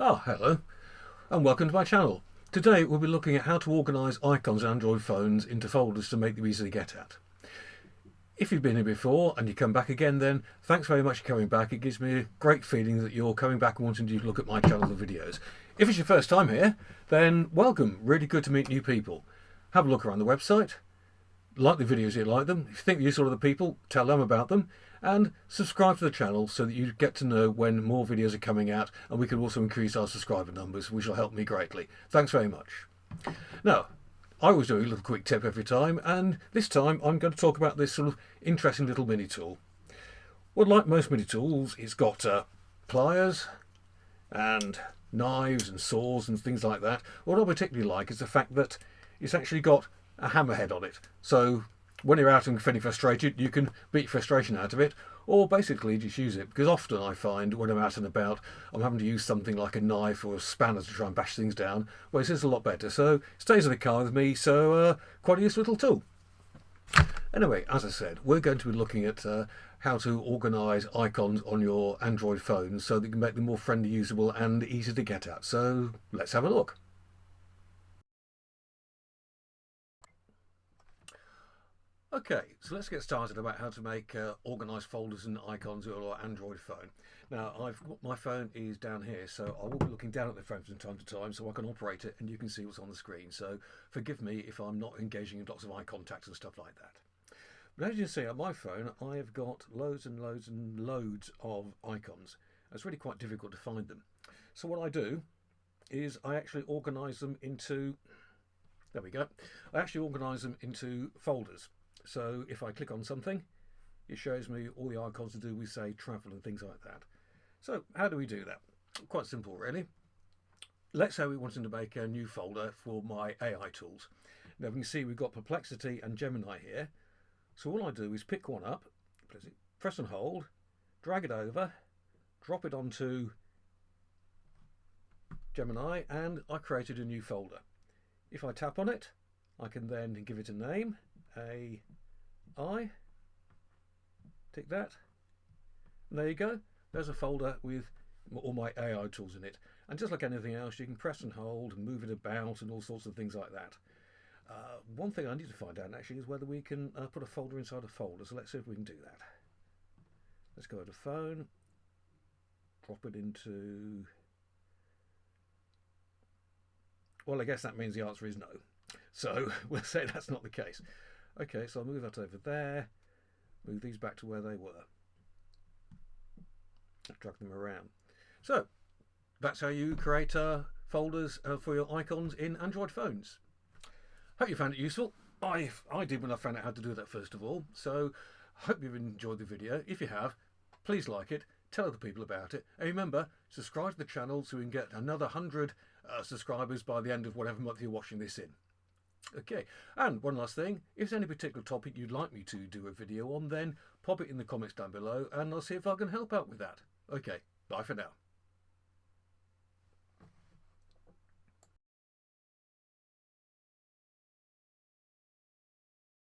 Oh, hello, and welcome to my channel. Today we'll be looking at how to organise icons on Android phones into folders to make them easy to get at. If you've been here before and you come back again, then thanks very much for coming back. It gives me a great feeling that you're coming back and wanting to look at my channel and videos. If it's your first time here, then welcome. Really good to meet new people. Have a look around the website. Like the videos if you like them. If you think they're useful to other people, tell them about them. And subscribe to the channel so that you get to know when more videos are coming out, and we can also increase our subscriber numbers, which will help me greatly. Thanks very much. Now, I always do a little quick tip every time, and this time I'm going to talk about this sort of interesting little mini tool. Well, like most mini tools, it's got pliers and knives and saws and things like that. What I particularly like is the fact that it's actually got a hammerhead on it. So when you're out and feeling frustrated, you can beat frustration out of it, or basically just use it. Because often I find when I'm out and about, I'm having to use something like a knife or a spanner to try and bash things down. Well, this is a lot better. So it stays in the car with me, so quite a useful little tool. Anyway, as I said, we're going to be looking at how to organise icons on your Android phones so that you can make them more friendly, usable and easy to get at. So let's have a look. Okay, so let's get started about how to make organise folders and icons on your Android phone. Now, my phone is down here, so I will be looking down at the phone from time to time so I can operate it and you can see what's on the screen. So forgive me if I'm not engaging in lots of eye contacts and stuff like that. But as you can see on my phone, I have got loads and loads and loads of icons. It's really quite difficult to find them. So what I do is I actually organise them into, there we go, I actually organise them into folders. So if I click on something, it shows me all the icons to do with, say, travel and things like that. So how do we do that? Quite simple, really. Let's say we wanted to make a new folder for my AI tools. Now we can see we've got Perplexity and Gemini here. So all I do is pick one up, press and hold, drag it over, drop it onto Gemini, and I created a new folder. If I tap on it, I can then give it a name. AI, tick that, and there you go. There's a folder with all my AI tools in it, and just like anything else, you can press and hold and move it about and all sorts of things like that. One thing I need to find out actually is whether we can put a folder inside a folder, so let's see if we can do that. Let's go to phone, drop it into, well, I guess that means the answer is no, so we'll say that's not the case. Okay, so I'll move that over there, move these back to where they were, drag them around. So that's how you create folders for your icons in Android phones. Hope you found it useful. I did when I found out how to do that first of all, so hope you've enjoyed the video. If you have, please like it, tell other people about it, and remember, subscribe to the channel so we can get another 100 subscribers by the end of whatever month you're watching this in. Okay, and one last thing, if there's any particular topic you'd like me to do a video on, then pop it in the comments down below and I'll see if I can help out with that. Okay, bye for now.